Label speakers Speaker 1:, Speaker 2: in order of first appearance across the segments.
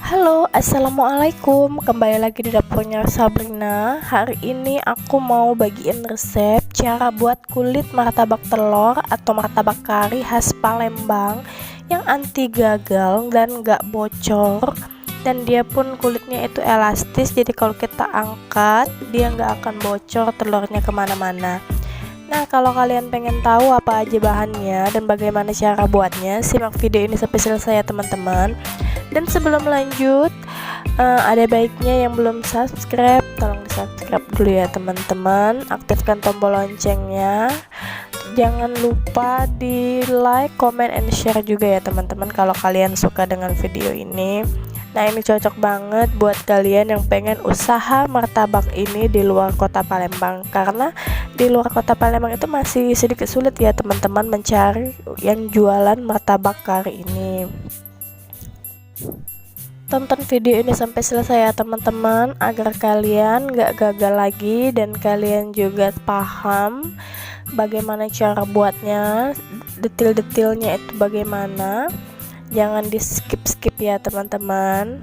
Speaker 1: Halo, assalamualaikum. Kembali lagi di dapurnya Sabrina. Hari ini aku mau bagiin resep cara buat kulit martabak telur atau martabak kari khas Palembang yang anti gagal dan gak bocor. Dan dia pun kulitnya itu elastis, jadi kalau kita angkat dia gak akan bocor telurnya kemana-mana. Nah, kalau kalian pengen tahu apa aja bahannya dan bagaimana cara buatnya, simak video ini sampai selesai ya teman-teman. Dan sebelum lanjut, ada baiknya yang belum subscribe, tolong di subscribe dulu ya teman-teman. Aktifkan tombol loncengnya. Jangan lupa di like, comment, and share juga ya teman-teman kalau kalian suka dengan video ini. Nah, ini cocok banget buat kalian yang pengen usaha martabak ini di luar kota Palembang, karena di luar kota Palembang itu masih sedikit sulit ya teman-teman mencari yang jualan martabak kari ini. Tonton video ini sampai selesai ya teman-teman, agar kalian gak gagal lagi dan kalian juga paham bagaimana cara buatnya, detil-detilnya itu bagaimana. Jangan di skip ya teman-teman.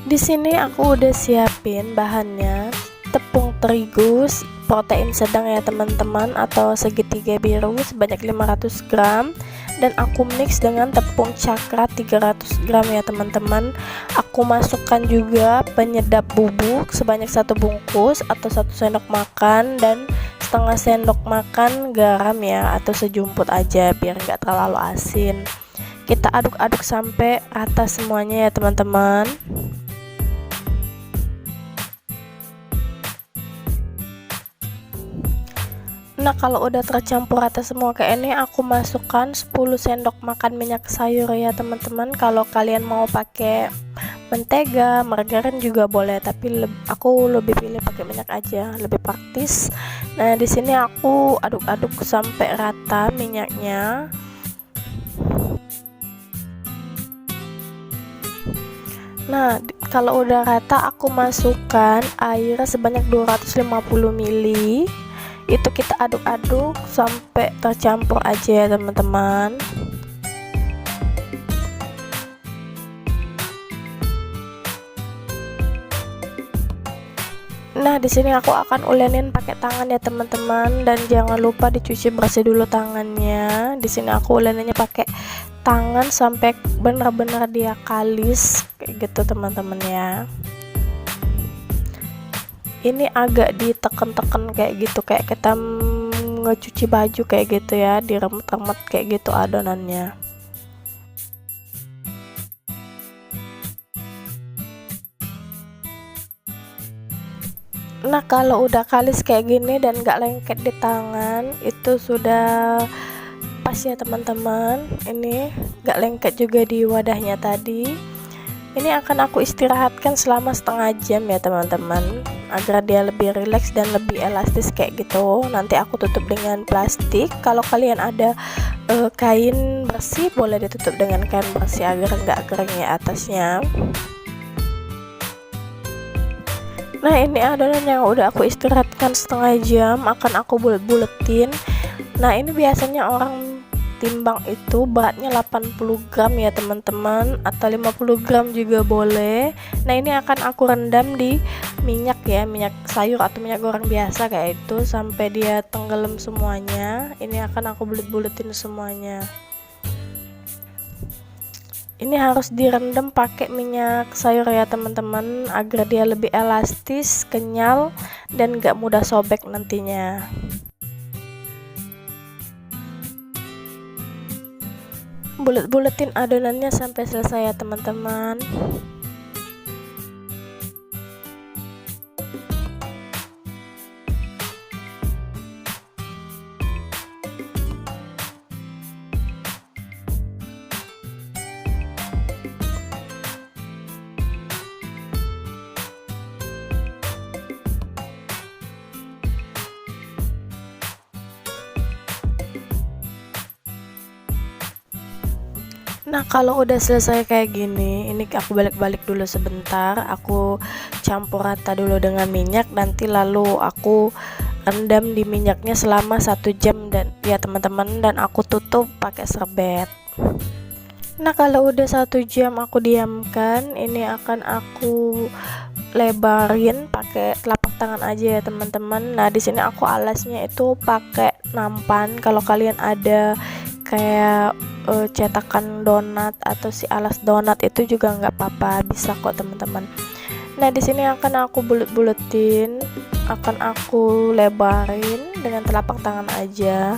Speaker 1: Di sini aku udah siapin bahannya: tepung terigu protein sedang ya teman-teman, atau segitiga biru sebanyak 500 gram, dan aku mix dengan tepung cakra 300 gram ya teman-teman. Aku masukkan juga penyedap bubuk sebanyak 1 bungkus atau 1 sendok makan, dan setengah sendok makan garam ya, atau sejumput aja biar nggak terlalu asin. Kita aduk-aduk sampai rata semuanya ya teman-teman. Nah, kalau udah tercampur rata semua kayak ini, aku masukkan 10 sendok makan minyak sayur ya teman-teman. Kalau kalian mau pakai mentega, margarin juga boleh, tapi aku lebih pilih pakai minyak aja, lebih praktis. Nah, di sini aku aduk-aduk sampai rata minyaknya. Nah, kalau udah rata aku masukkan air sebanyak 250 ml. Itu kita aduk-aduk sampai tercampur aja ya teman-teman. Nah, di sini aku akan ulenin pakai tangan ya teman-teman, dan jangan lupa dicuci bersih dulu tangannya. Di sini aku uleninnya pakai tangan sampai benar-benar dia kalis kayak gitu teman-teman ya. Ini agak diteken-teken kayak gitu, kayak kita ngecuci baju kayak gitu ya, diremet-remet kayak gitu adonannya. Nah, kalau udah kalis kayak gini dan gak lengket di tangan, itu sudah pas ya teman-teman. Ini gak lengket juga di wadahnya tadi. Ini akan aku istirahatkan selama setengah jam ya teman-teman, agar dia lebih rileks dan lebih elastis kayak gitu. Nanti aku tutup dengan plastik. Kalau kalian ada kain bersih, boleh ditutup dengan kain bersih agar nggak kering ya atasnya. Nah, ini adonan yang udah aku istirahatkan setengah jam akan aku bulet-buletin. Nah, ini biasanya orang timbang itu beratnya 80 gram ya teman-teman, atau 50 gram juga boleh. Nah, ini akan aku rendam di minyak ya, minyak sayur atau minyak goreng biasa kayak itu, sampai dia tenggelam semuanya. Ini akan aku bulet-buletin semuanya. Ini harus direndam pakai minyak sayur ya teman-teman, agar dia lebih elastis, kenyal, dan gak mudah sobek nantinya. Bulet-buletin adonannya sampai selesai ya teman-teman. Nah, kalau udah selesai kayak gini, ini aku balik-balik dulu sebentar, aku campur rata dulu dengan minyak, nanti lalu aku rendam di minyaknya selama 1 jam dan ya teman-teman, dan aku tutup pakai serbet. Nah, kalau udah 1 jam aku diamkan, ini akan aku lebarin pakai telapak tangan aja ya teman-teman. Nah, di sini aku alasnya itu pakai nampan. Kalau kalian ada kayak cetakan donat atau si alas donat itu juga nggak apa-apa, bisa kok teman-teman. Nah, di sini akan aku bulet-buletin, akan aku lebarin dengan telapak tangan aja.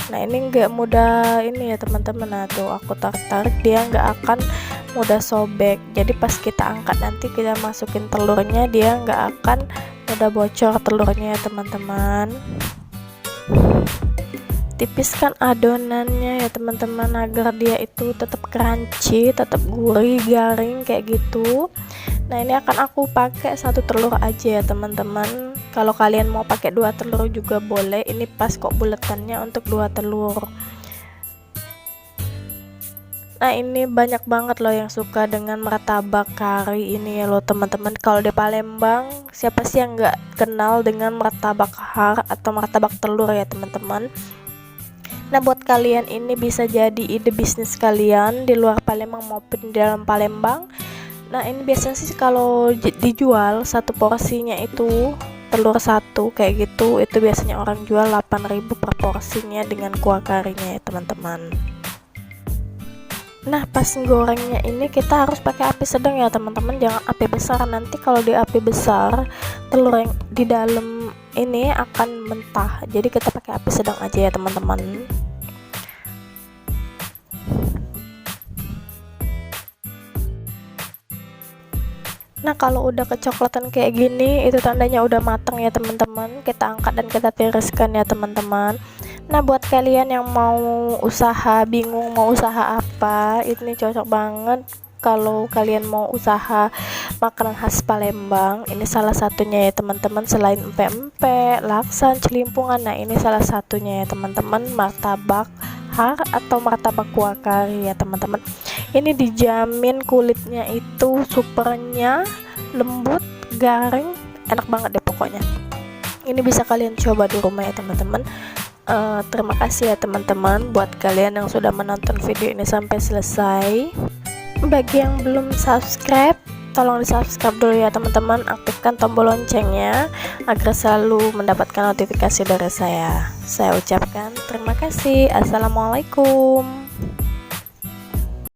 Speaker 1: Nah, ini nggak mudah ini ya teman-teman. Nah, tuh aku tarik-tarik, dia nggak akan mudah sobek. Jadi pas kita angkat nanti kita masukin telurnya, dia nggak akan mudah bocor telurnya ya teman-teman. Tipiskan adonannya ya teman-teman agar dia itu tetap crunchy, tetap gurih, garing kayak gitu. Nah, ini akan aku pakai 1 telur aja ya teman-teman. Kalau kalian mau pakai 2 telur juga boleh, ini pas kok buletannya untuk 2 telur. Nah, ini banyak banget loh yang suka dengan martabak kari ini ya loh teman-teman. Kalau di Palembang, siapa sih yang nggak kenal dengan martabak har atau martabak telur ya teman-teman. Nah, buat kalian ini bisa jadi ide bisnis kalian di luar Palembang maupun di dalam Palembang. Nah, ini biasanya sih kalau dijual satu porsinya itu telur 1 kayak gitu, itu biasanya orang jual 8.000 per porsinya dengan kuah karinya ya teman-teman. Nah, pas gorengnya ini kita harus pakai api sedang ya teman-teman, jangan api besar. Nanti kalau di api besar telur yang di dalam ini akan mentah, jadi kita pakai api sedang aja ya teman-teman. Nah, kalau udah kecoklatan kayak gini itu tandanya udah matang ya teman-teman. Kita angkat dan kita tiriskan ya teman-teman. Nah, buat kalian yang mau usaha, bingung mau usaha apa, ini cocok banget. Kalau kalian mau usaha makanan khas Palembang, ini salah satunya ya teman-teman. Selain empek-empek, laksan, celimpungan, nah ini salah satunya ya teman-teman, martabak har atau martabak kuah kari ya teman-teman. Ini dijamin kulitnya itu supernya lembut, garing, enak banget deh pokoknya. Ini bisa kalian coba di rumah ya teman-teman. Terima kasih ya teman-teman buat kalian yang sudah menonton video ini sampai selesai. Bagi yang belum subscribe, tolong di subscribe dulu ya teman-teman, aktifkan tombol loncengnya agar selalu mendapatkan notifikasi dari saya ucapkan terima kasih. Assalamualaikum.